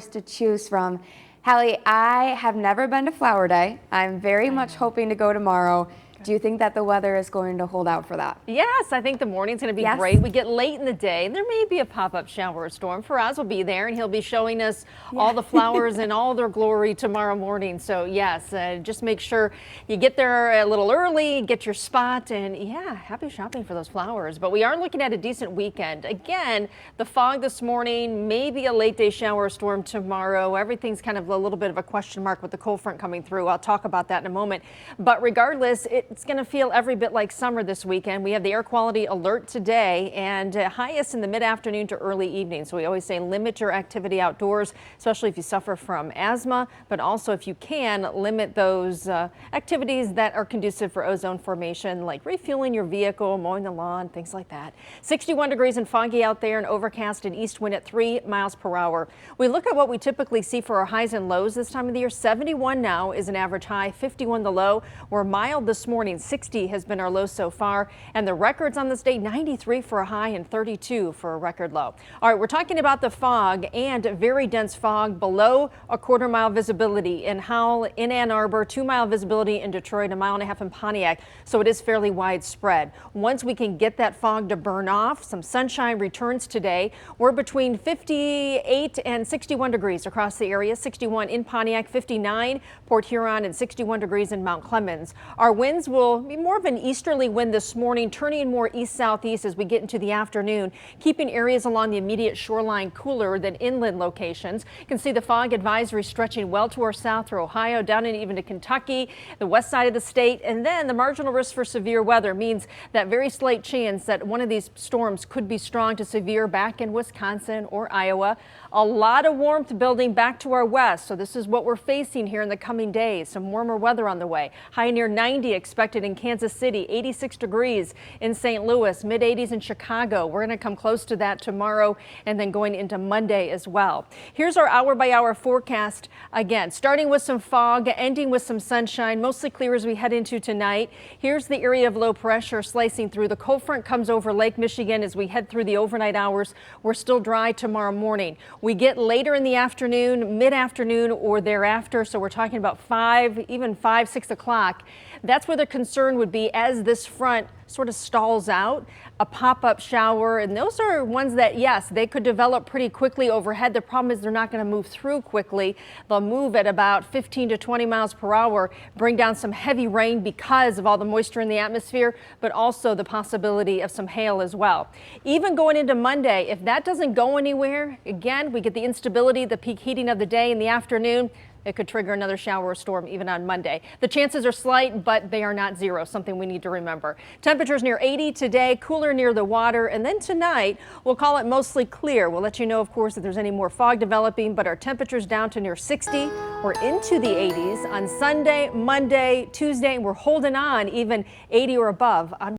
To choose from. Hallie, I have never been to Flower Day. I'm very much hoping to go tomorrow. Do you think that the weather is going to hold out for that? Yes, I think the morning's going to be great. We get late in the day. There may be a pop-up shower or storm. Faraz will be there and he'll be showing us all the flowers in all their glory tomorrow morning. So yes, just make sure you get there a little early, get your spot, and yeah, happy shopping for those flowers. But we are looking at a decent weekend. Again, the fog this morning, maybe a late day shower or storm tomorrow. Everything's kind of a little bit of a question mark with the cold front coming through. I'll talk about that in a moment. But regardless, it's going to feel every bit like summer this weekend. We have the air quality alert today and highest in the mid-afternoon to early evening. So we always say limit your activity outdoors, especially if you suffer from asthma, but also if you can limit those activities that are conducive for ozone formation, like refueling your vehicle, mowing the lawn, things like that. 61 degrees and foggy out there and overcast and east wind at 3 miles per hour. We look at what we typically see for our highs and lows this time of the year. 71 now is an average high, 51 the low. We're mild this morning. 60 has been our low so far, and the records on this day, 93 for a high and 32 for a record low. All right, we're talking about the fog and very dense fog below a quarter-mile visibility in Howell, in Ann Arbor, 2-mile visibility in Detroit, a mile and a half in Pontiac, so it is fairly widespread. Once we can get that fog to burn off, some sunshine returns today. We're between 58 and 61 degrees across the area, 61 in Pontiac, 59 Port Huron, and 61 degrees in Mount Clemens. Our winds will be more of an easterly wind this morning, turning more east-southeast as we get into the afternoon, keeping areas along the immediate shoreline cooler than inland locations. You can see the fog advisory stretching well to our south through Ohio, down and even to Kentucky, the west side of the state, and then the marginal risk for severe weather means that very slight chance that one of these storms could be strong to severe back in Wisconsin or Iowa. A lot of warmth building back to our west, so this is what we're facing here in the coming days. Some warmer weather on the way. High near 90 expected in Kansas City, 86 degrees in St. Louis, mid-80s in Chicago. We're going to come close to that tomorrow and then going into Monday as well. Here's our hour-by-hour forecast. Again, starting with some fog, ending with some sunshine, mostly clear as we head into tonight. Here's the area of low pressure slicing through. The cold front comes over Lake Michigan as we head through the overnight hours. We're still dry tomorrow morning. We get later in the afternoon, mid-afternoon or thereafter, so we're talking about 5, even 5, 6 o'clock. That's where the concern would be as this front sort of stalls out, a pop-up shower, and those are ones that, yes, they could develop pretty quickly overhead. The problem is they're not going to move through quickly. They'll move at about 15 to 20 miles per hour, bring down some heavy rain because of all the moisture in the atmosphere, but also the possibility of some hail as well. Even going into Monday, if that doesn't go anywhere, again, we get the instability, the peak heating of the day in the afternoon. It could trigger another shower or storm even on Monday. The chances are slight, but they are not zero, something we need to remember. Temperatures near 80 today, cooler near the water, and then tonight we'll call it mostly clear. We'll let you know, of course, if there's any more fog developing, but our temperatures down to near 60 or into the 80s on Sunday, Monday, Tuesday, and we're holding on even 80 or above on